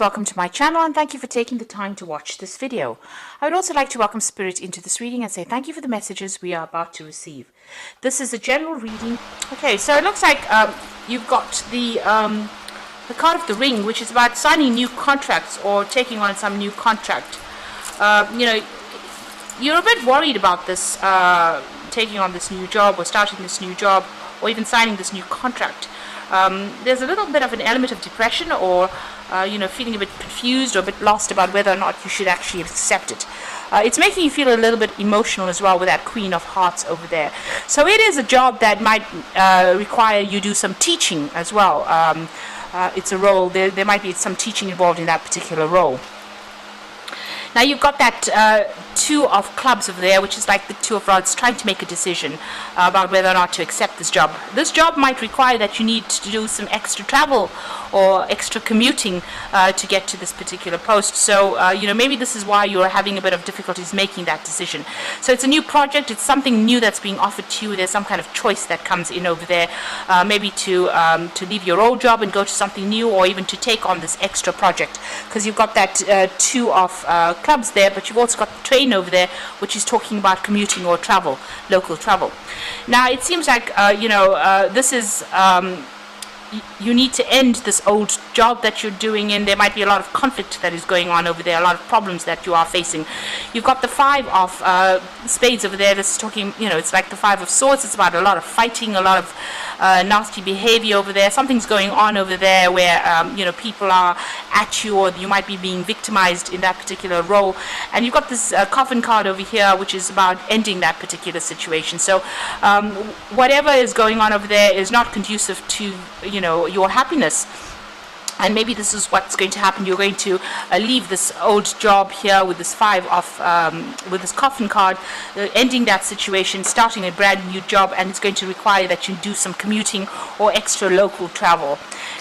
Welcome to my channel and thank you for taking the time to watch this video. I would also like to welcome Spirit into this reading and say thank you for the messages we are about to receive. This is a general reading. Okay, so it looks like you've got the card of the ring, which is about signing new contracts or taking on some new contract. You're a bit worried about this, taking on this new job or starting this new job or even signing this new contract. There's a little bit of an element of depression or feeling a bit confused or a bit lost about whether or not you should actually accept it. It's making you feel a little bit emotional as well with that Queen of Hearts over there. So it is a job that might require you do some teaching as well. It's a role, there might be some teaching involved in that particular role. Now you've got that Two of Clubs over there, which is like the Two of Rods, trying to make a decision about whether or not to accept this job. This job might require that you need to do some extra travel or extra commuting to get to this particular post. So, maybe this is why you're having a bit of difficulties making that decision. So it's a new project, it's something new that's being offered to you. There's some kind of choice that comes in over there, maybe to leave your old job and go to something new, or even to take on this extra project, because you've got that Two of Clubs there, but you've also got the train over there, which is talking about commuting or travel, local travel. Now it seems like this is you need to end this old job that you're doing, and there might be a lot of conflict that is going on over there, a lot of problems that you are facing. You've got the Five of Spades over there. This is talking, it's like the Five of Swords. It's about a lot of fighting, a lot of nasty behavior over there. Something's going on over there where people are at you, or you might be being victimized in that particular role. And you've got this coffin card over here, which is about ending that particular situation. So whatever is going on over there is not conducive to your happiness. And maybe this is what's going to happen. You're going to leave this old job here with this with this coffin card, ending that situation, starting a brand new job, and it's going to require that you do some commuting or extra local travel.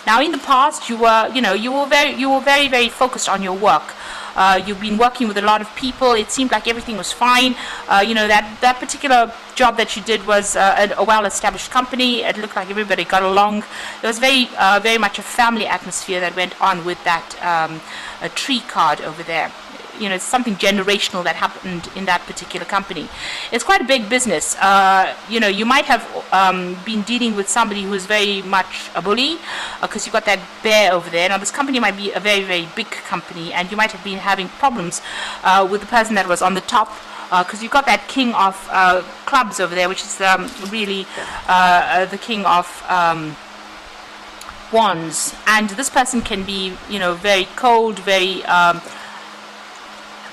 Now, in the past, you were very, very focused on your work. You've been working with a lot of people. It seemed like everything was fine. That particular job that you did was a well-established company. It looked like everybody got along. There was very much a family atmosphere that went on with that a tree card over there. It's something generational that happened in that particular company. It's quite a big business. You might have been dealing with somebody who is very much a bully, because you've got that bear over there. Now, this company might be a very, very big company, and you might have been having problems with the person that was on the top, because you've got that King of Clubs over there, which is really the King of Wands. And this person can be, very cold, very...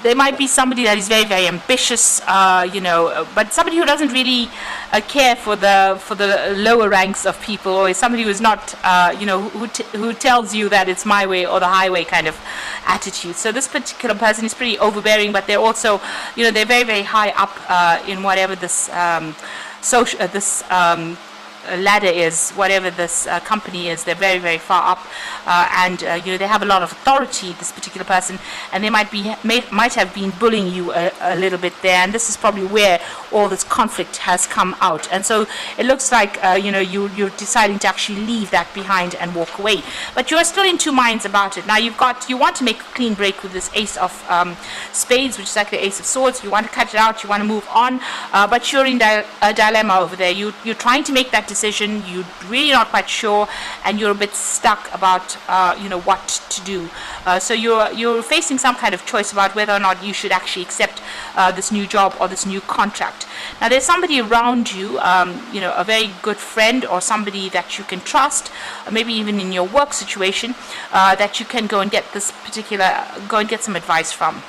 There might be somebody that is very, very ambitious, but somebody who doesn't really care for the lower ranks of people, or is somebody who is not, who tells you that it's my way or the highway kind of attitude. So this particular person is pretty overbearing, but they're also, they're very, very high up in whatever this ladder is, whatever this company is. They're very, very far up, and they have a lot of authority, this particular person, and they might have been bullying you a little bit there, and this is probably where all this conflict has come out. And so it looks like you're deciding to actually leave that behind and walk away, but you are still in two minds about it. Now you want to make a clean break with this Ace of Spades, which is like the Ace of Swords. You want to cut it out, you want to move on, but you're in a dilemma over there. You're trying to make that decision, you're really not quite sure, and you're a bit stuck about what to do. So you're facing some kind of choice about whether or not you should actually accept this new job or this new contract. Now, there's somebody around you, a very good friend or somebody that you can trust, maybe even in your work situation, that you can go and get some advice from.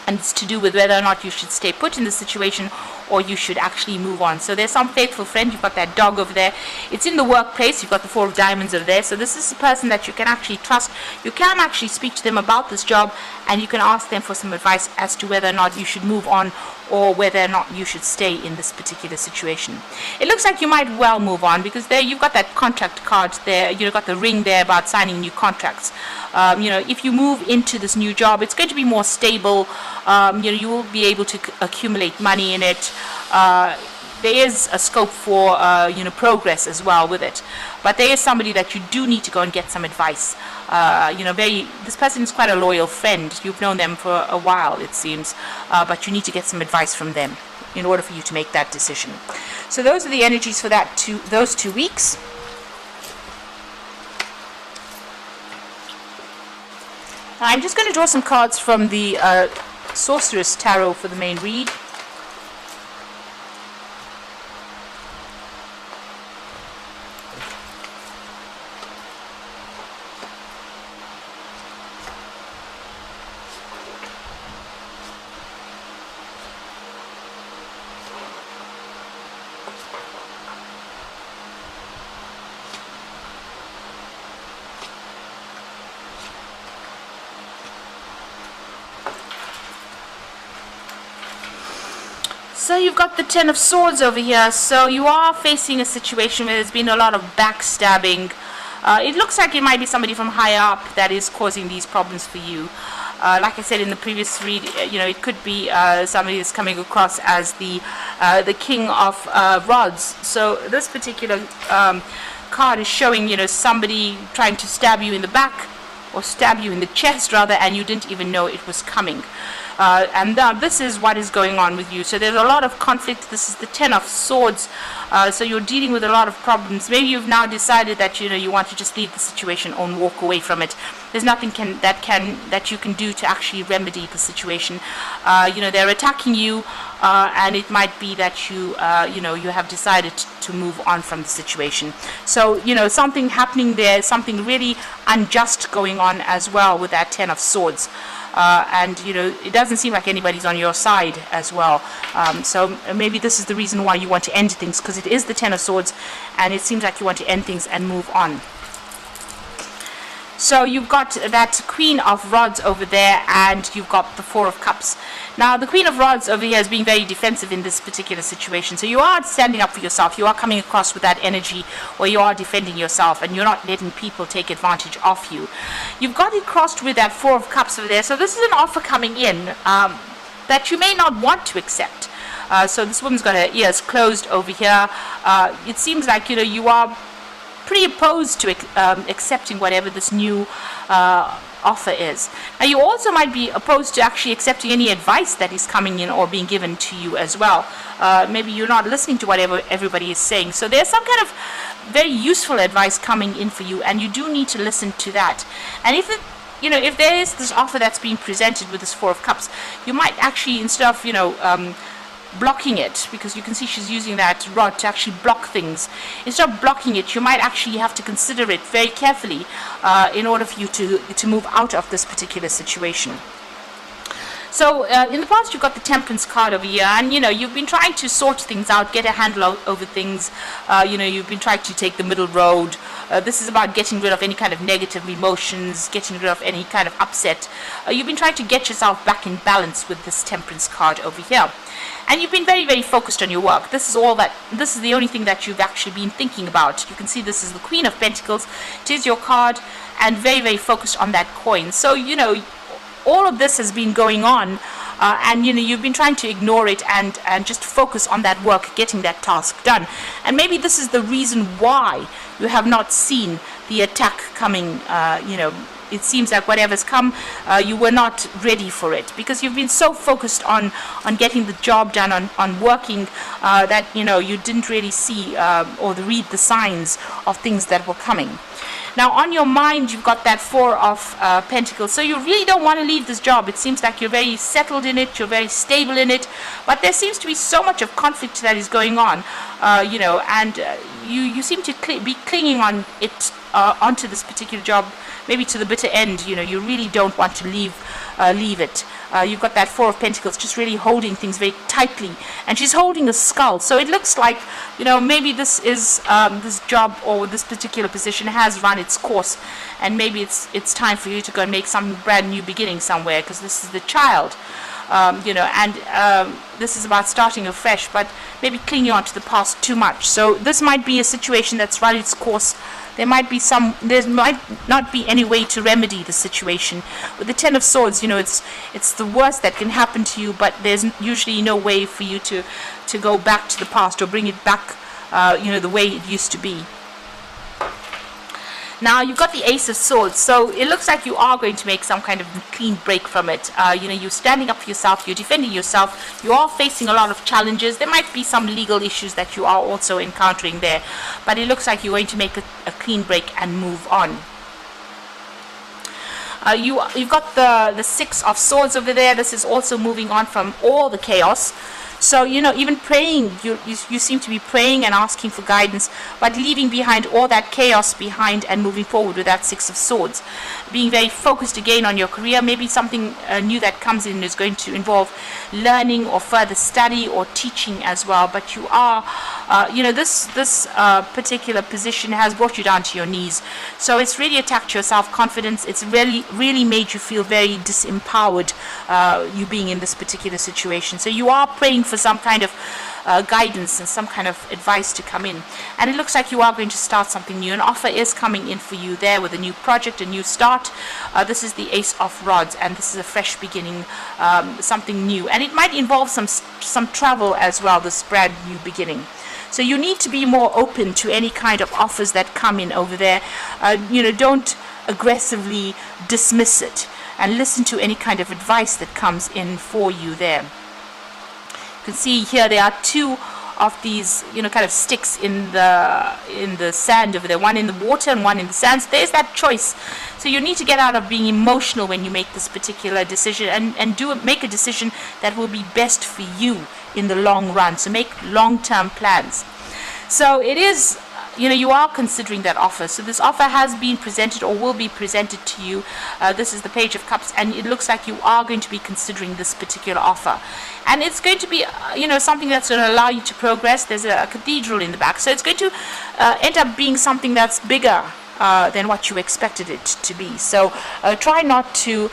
And it's to do with whether or not you should stay put in the situation or you should actually move on. So there's some faithful friend. You've got that dog over there. It's in the workplace. You've got the Four of Diamonds over there. So this is a person that you can actually trust. You can actually speak to them about this job, and you can ask them for some advice as to whether or not you should move on or whether or not you should stay in this particular situation. It looks like you might well move on, because there you've got that contract card there. You've got the ring there about signing new contracts. If you move into this new job, it's going to be more stable. You will be able to accumulate money in it. there is a scope for progress as well with it. But there is somebody that you do need to go and get some advice. This person is quite a loyal friend. You've known them for a while, it seems, but you need to get some advice from them in order for you to make that decision. So those are the energies for those 2 weeks. I'm just going to draw some cards from the Sorceress Tarot for the main read. So you've got the Ten of Swords over here. So you are facing a situation where there's been a lot of backstabbing. It looks like it might be somebody from higher up that is causing these problems for you. Like I said in the previous read, it could be somebody that's coming across as the King of Rods. So this particular card is showing, somebody trying to stab you in the back, or stab you in the chest rather, and you didn't even know it was coming. And this is what is going on with you. So there's a lot of conflict. This is the Ten of Swords. So you're dealing with a lot of problems. Maybe you've now decided that you want to just leave the situation and walk away from it. There's nothing that you can do to actually remedy the situation. They're attacking you, and it might be that you have decided to move on from the situation. So something happening there, something really unjust going on as well with that Ten of Swords. And it doesn't seem like anybody's on your side as well. So maybe this is the reason why you want to end things, because it is the Ten of Swords, and it seems like you want to end things and move on. So you've got that Queen of Rods over there, and you've got the Four of Cups. Now the Queen of Rods over here is being very defensive in this particular situation. So you are standing up for yourself. You are coming across with that energy where you are defending yourself, and you're not letting people take advantage of you. You've got it crossed with that Four of Cups over there. So this is an offer coming in that you may not want to accept. So this woman's got her ears closed over here. It seems like you are pretty opposed to accepting whatever this new offer is. Now you also might be opposed to actually accepting any advice that is coming in or being given to you as well. Maybe you're not listening to whatever everybody is saying. So there's some kind of very useful advice coming in for you, and you do need to listen to that. And if there is this offer that's being presented with this Four of Cups, you might actually, instead of blocking it, because you can see she's using that rod to actually block things, instead of blocking it, you might actually have to consider it very carefully in order for you to move out of this particular situation. So in the past, you've got the Temperance card over here, and you've been trying to sort things out, get a handle over things. You've been trying to take the middle road. This is about getting rid of any kind of negative emotions, getting rid of any kind of upset. You've been trying to get yourself back in balance with this Temperance card over here. And you've been very, very focused on your work. This is the only thing that you've actually been thinking about. You can see this is the Queen of Pentacles. It is your card, and very, very focused on that coin. So, all of this has been going on, and you've been trying to ignore it and just focus on that work, getting that task done. And maybe this is the reason why you have not seen the attack coming. It seems like whatever's come, you were not ready for it, because you've been so focused on getting the job done, on working, that you didn't really see or read the signs of things that were coming. Now on your mind, you've got that Four of Pentacles. So you really don't want to leave this job. It seems like you're very settled in it, you're very stable in it, but there seems to be so much of conflict that is going on, and you seem to be clinging on it, onto this particular job, maybe to the bitter end. You really don't want to leave it. You've got that Four of Pentacles just really holding things very tightly, and she's holding a skull. So it looks like maybe this is this job or this particular position has run its course, and maybe it's time for you to go and make some brand new beginning somewhere, because this is the Child. This is about starting afresh, but maybe clinging on to the past too much. So this might be a situation that's run its course there might not be any way to remedy the situation. With the Ten of Swords, it's the worst that can happen to you, but there's usually no way for you to go back to the past or bring it back, the way it used to be. Now you've got the Ace of Swords, so it looks like you are going to make some kind of clean break from it. You're standing up for yourself, you're defending yourself, you are facing a lot of challenges. There might be some legal issues that you are also encountering there, but it looks like you're going to make a clean break and move on. You've got the Six of Swords over there. This is also moving on from all the chaos. So, even praying, you seem to be praying and asking for guidance, but leaving behind all that chaos behind and moving forward with that Six of Swords. Being very focused again on your career. Maybe something new that comes in is going to involve learning or further study or teaching as well. But you are, this particular position has brought you down to your knees. So it's really attacked your self-confidence. It's really made you feel very disempowered, you being in this particular situation. So you are praying for some kind of guidance and some kind of advice to come in, and it looks like you are going to start something new. An offer is coming in for you there with a new project, a new start. This is the Ace of Rods, and this is a fresh beginning, something new, and it might involve some travel as well, this brand new beginning. So you need to be more open to any kind of offers that come in over there. Don't aggressively dismiss it, and listen to any kind of advice that comes in for you there. You can see here there are two of these, kind of sticks in the sand over there. One in the water and one in the sand. So there's that choice. So you need to get out of being emotional when you make this particular decision, and make a decision that will be best for you in the long run. So make long-term plans. So it is, you are considering that offer. So this offer has been presented or will be presented to you. This is the Page of Cups, and it looks like you are going to be considering this particular offer. And it's going to be, something that's going to allow you to progress. There's a cathedral in the back. So it's going to end up being something that's bigger than what you expected it to be. So try not to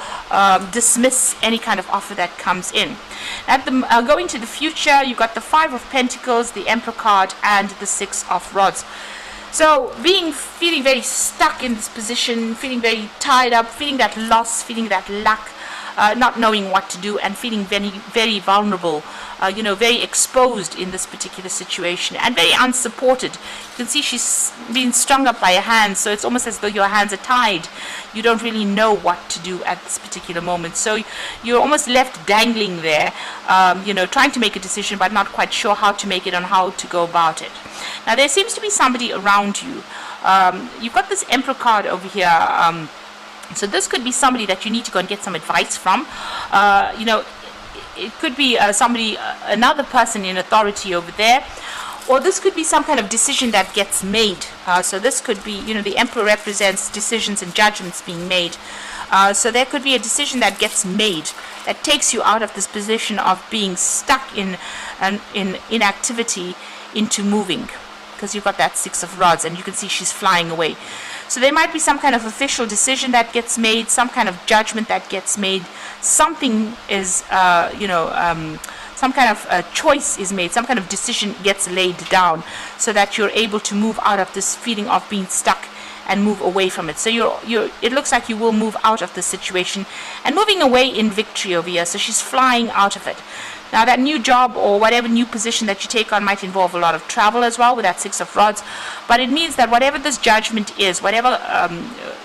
dismiss any kind of offer that comes in. Going to the future, you've got the Five of Pentacles, the Emperor card, and the Six of Rods. So feeling very stuck in this position, feeling very tied up, feeling that loss, feeling that lack, not knowing what to do, and feeling very, very vulnerable, very exposed in this particular situation, and very unsupported. You can see she's being strung up by her hands, so it's almost as though your hands are tied. You don't really know what to do at this particular moment. So you're almost left dangling there, trying to make a decision, but not quite sure how to make it and how to go about it. Now, there seems to be somebody around you. You've got this Emperor card over here. So this could be somebody that you need to go and get some advice from. It could be another person in authority over there. Or this could be some kind of decision that gets made. So this could be, the Emperor represents decisions and judgments being made. So there could be a decision that gets made that takes you out of this position of being stuck in inactivity into moving. Because you've got that Six of Rods, and you can see she's flying away. So there might be some kind of official decision that gets made, some kind of judgment that gets made. Something is, some kind of choice is made, some kind of decision gets laid down, so that you're able to move out of this feeling of being stuck and move away from it. So it looks like you will move out of the situation and moving away in victory over here. So she's flying out of it. Now, that new job or whatever new position that you take on might involve a lot of travel as well with that Six of Rods. But it means that whatever this judgment is, whatever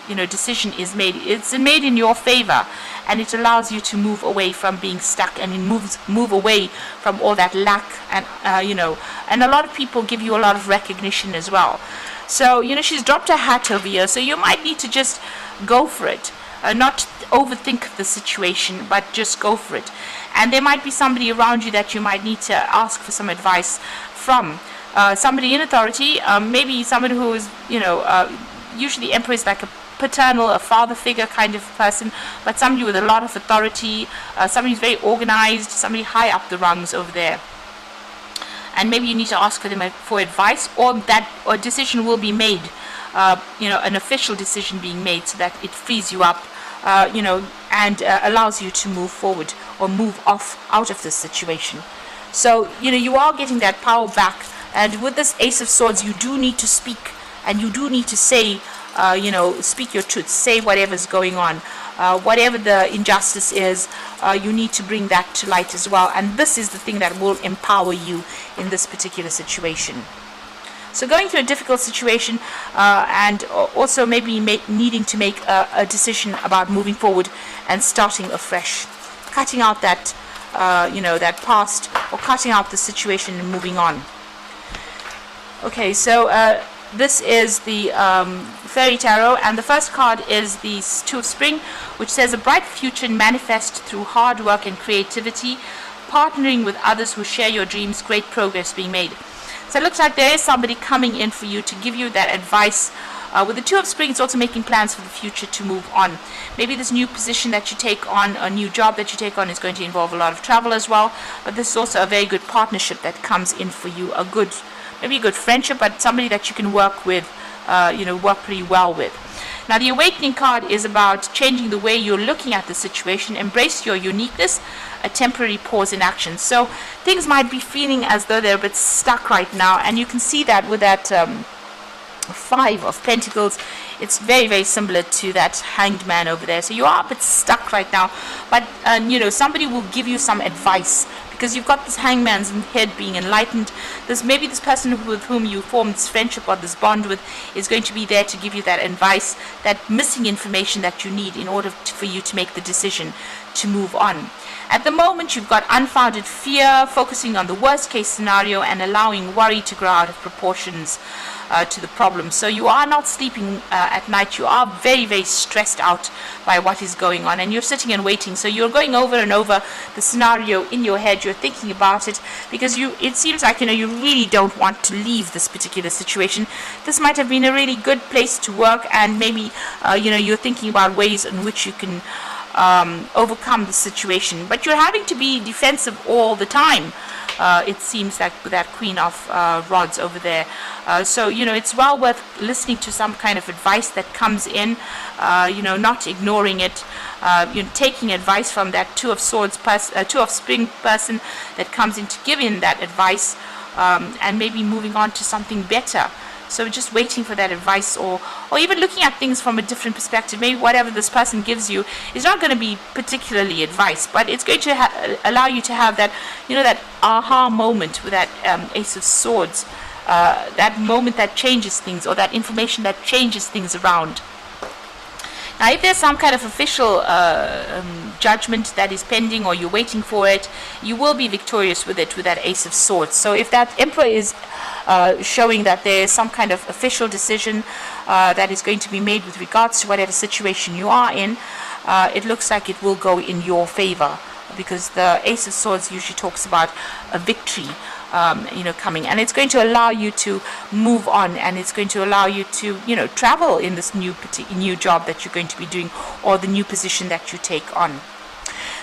decision is made, it's made in your favor, and it allows you to move away from being stuck, and it move away from all that lack, and and a lot of people give you a lot of recognition as well. So she's dropped her hat over here, so you might need to just go for it. Not overthink the situation, but just go for it. And there might be somebody around you that you might need to ask for some advice from. Somebody in authority, maybe somebody who is, usually Emperor is like a paternal, a father figure kind of person, but somebody with a lot of authority, somebody who's very organized, somebody high up the rungs over there. And maybe you need to ask for them for advice, or that a decision will be made, an official decision being made, so that it frees you up, and allows you to move forward or move out of this situation. So, you are getting that power back. And with this Ace of Swords, you do need to speak and you do need to say, speak your truth, say whatever's going on. Whatever the injustice is, you need to bring that to light as well. And this is the thing that will empower you in this particular situation. So going through a difficult situation, and also maybe needing to make a decision about moving forward and starting afresh, cutting out that that past, or cutting out the situation and moving on. Okay, so this is the Fairy Tarot, and the first card is the Two of Spring, which says a bright future manifest through hard work and creativity, partnering with others who share your dreams, great progress being made. So it looks like there is somebody coming in for you to give you that advice. With the Two of Spring, it's also making plans for the future to move on. Maybe this new position that you take on, a new job that you take on, is going to involve a lot of travel as well. But this is also a very good partnership that comes in for you. Maybe a good friendship, but somebody that you can work with, work pretty well with. Now, the Awakening card is about changing the way you're looking at the situation. Embrace your uniqueness, a temporary pause in action. So things might be feeling as though they're a bit stuck right now, and you can see that with that Five of Pentacles. It's very, very similar to that Hanged Man over there. So you are a bit stuck right now, but somebody will give you some advice, because you've got this Hangman's head being enlightened. Maybe this person with whom you formed this friendship or this bond with is going to be there to give you that advice, that missing information that you need in order for you to make the decision to move on. At the moment, you've got unfounded fear, focusing on the worst case scenario and allowing worry to grow out of proportions to the problem. So you are not sleeping at night. You are very, very stressed out by what is going on, and you're sitting and waiting. So you're going over and over the scenario in your head. You're thinking about it, because it seems like you really don't want to leave this particular situation. This might have been a really good place to work, and maybe you're thinking about ways in which you can overcome the situation, but you're having to be defensive all the time. It seems like with that Queen of Rods over there. So it's well worth listening to some kind of advice that comes in, not ignoring it, taking advice from that Two of Spring person that comes in to give in that advice, and maybe moving on to something better. So just waiting for that advice, or even looking at things from a different perspective. Maybe whatever this person gives you is not going to be particularly advice, but it's going to allow you to have that, that aha moment with that Ace of Swords, that moment that changes things, or that information that changes things around. Now, if there's some kind of official judgment that is pending, or you're waiting for it, you will be victorious with it, with that Ace of Swords. So if that Emperor is showing that there is some kind of official decision that is going to be made with regards to whatever situation you are in, it looks like it will go in your favor, because the Ace of Swords usually talks about a victory coming, and it's going to allow you to move on, and it's going to allow you to travel in this new job that you're going to be doing, or the new position that you take on.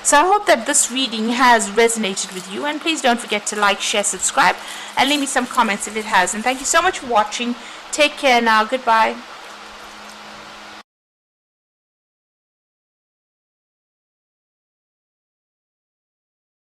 So I hope that this reading has resonated with you, and please don't forget to like, share, subscribe, and leave me some comments if it has. And thank you so much for watching. Take care now. Goodbye.